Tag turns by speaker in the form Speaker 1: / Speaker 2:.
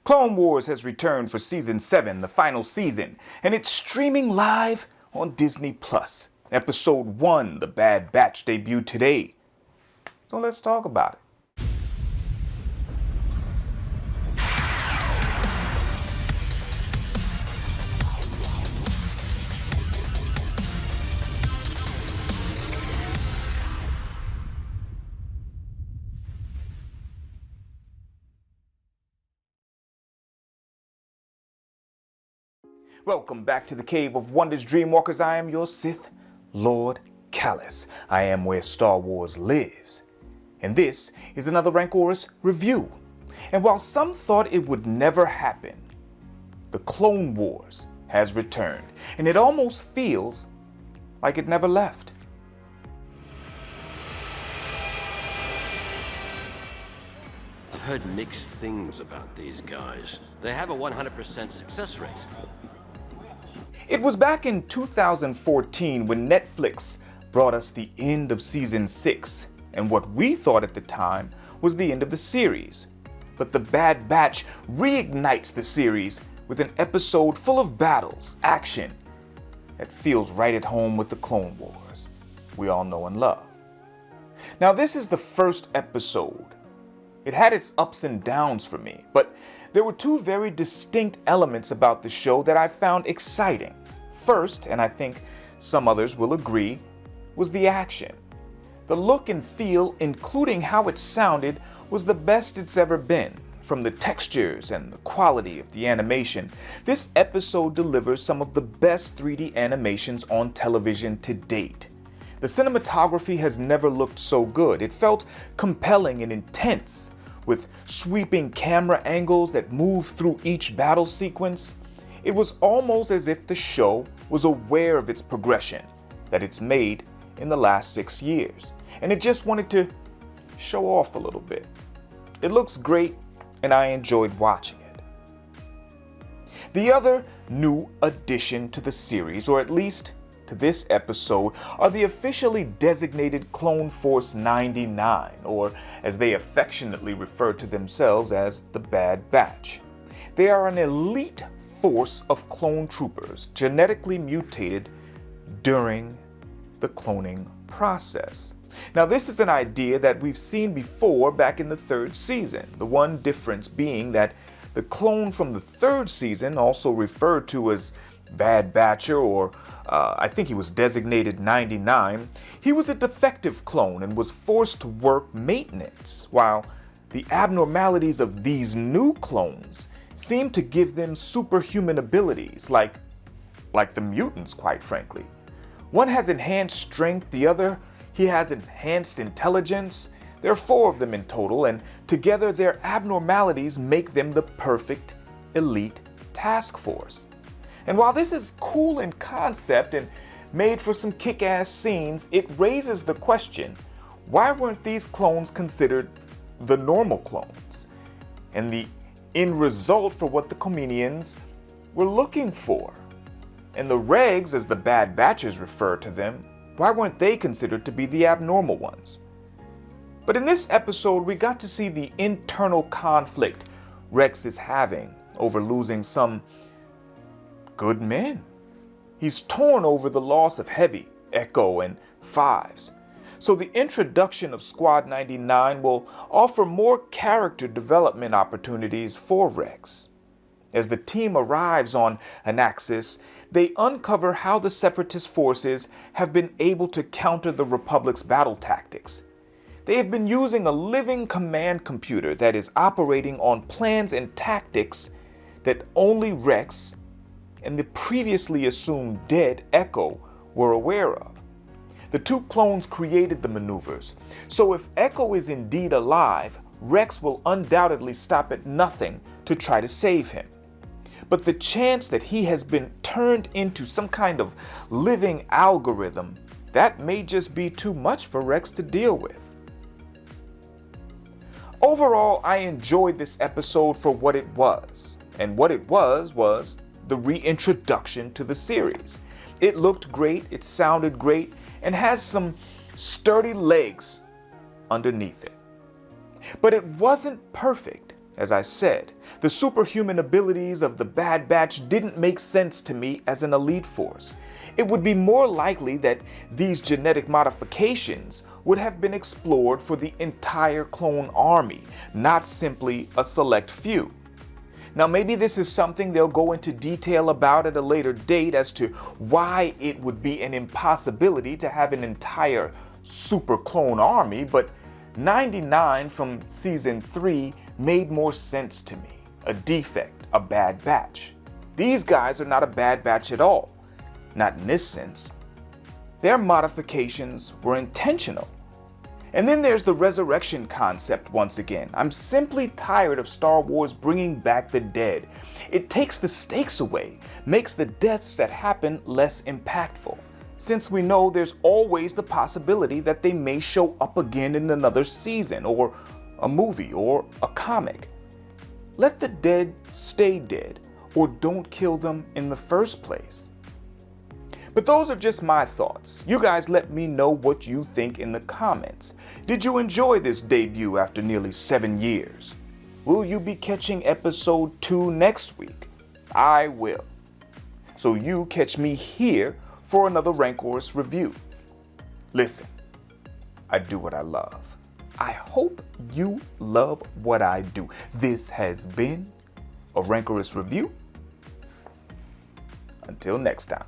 Speaker 1: Clone Wars has returned for Season 7, the final season, and it's streaming live on DisneyPlus. Episode 1, The Bad Batch, debuted today. So let's talk about it. Welcome back to the Cave of Wonders, Dreamwalkers. I am your Sith Lord Callous. I am where Star Wars lives. And this is another Rancorous review. And while some thought it would never happen, the Clone Wars has returned. And it almost feels like it never left.
Speaker 2: I've heard mixed things about these guys. They have a 100% success rate.
Speaker 1: It was back in 2014 when Netflix brought us the end of Season 6, and what we thought at the time was the end of the series. But The Bad Batch reignites the series with an episode full of battles, action, that feels right at home with the Clone Wars we all know and love. Now, this is the first episode. It had its ups and downs for me, but there were two very distinct elements about the show that I found exciting. First, and I think some others will agree, was the action. The look and feel, including how it sounded, was the best it's ever been. From the textures and the quality of the animation, this episode delivers some of the best 3D animations on television to date. The cinematography has never looked so good. It felt compelling and intense, with sweeping camera angles that move through each battle sequence. It was almost as if the show was aware of its progression that it's made in the last 6 years, and it just wanted to show off a little bit. It looks great, and I enjoyed watching it. The other new addition to the series, or at least to this episode, are the officially designated Clone Force 99, or as they affectionately refer to themselves as the Bad Batch. They are an elite force of clone troopers genetically mutated during the cloning process. Now, this is an idea that we've seen before back in the 3rd season, the one difference being that the clone from the 3rd season, also referred to as Bad Batcher, or I think he was designated 99, he was a defective clone and was forced to work maintenance, while the abnormalities of these new clones seem to give them superhuman abilities, like the mutants, quite frankly. One has enhanced strength, the other, he has enhanced intelligence. There are 4 of them in total, and together their abnormalities make them the perfect elite task force. And while this is cool in concept and made for some kick-ass scenes, it raises the question, why weren't these clones considered the normal clones? And the end result for what the Comedians were looking for. And the regs, as the Bad Batches refer to them, why weren't they considered to be the abnormal ones? But in this episode, we got to see the internal conflict Rex is having over losing some good men. He's torn over the loss of Heavy, Echo, and Fives. So the introduction of Squad 99 will offer more character development opportunities for Rex. As the team arrives on Anaxis, they uncover how the Separatist forces have been able to counter the Republic's battle tactics. They have been using a living command computer that is operating on plans and tactics that only Rex and the previously assumed dead Echo were aware of. The 2 clones created the maneuvers, so if Echo is indeed alive, Rex will undoubtedly stop at nothing to try to save him. But the chance that he has been turned into some kind of living algorithm, that may just be too much for Rex to deal with. Overall, I enjoyed this episode for what it was, and what it was the reintroduction to the series. It looked great, it sounded great, and has some sturdy legs underneath it. But it wasn't perfect, As I said, the superhuman abilities of the Bad Batch didn't make sense to me as an elite force. It would be more likely that these genetic modifications would have been explored for the entire clone army, not simply a select few. Now maybe this is something they'll go into detail about at a later date as to why it would be an impossibility to have an entire super clone army, but 99 from season 3 made more sense to me. A defect, a Bad Batch. These guys are not a Bad Batch at all. Not in this sense. Their modifications were intentional. And then there's the resurrection concept once again. I'm simply tired of Star Wars bringing back the dead. It takes the stakes away, makes the deaths that happen less impactful, since we know there's always the possibility that they may show up again in another season, or a movie, or a comic. Let the dead stay dead, or don't kill them in the first place. But those are just my thoughts. You guys let me know what you think in the comments. Did you enjoy this debut after nearly 7 years? Will you be catching episode 2 next week? I will. So you catch me here for another Rancorous review. Listen, I do what I love. I hope you love what I do. This has been a Rancorous review. Until next time.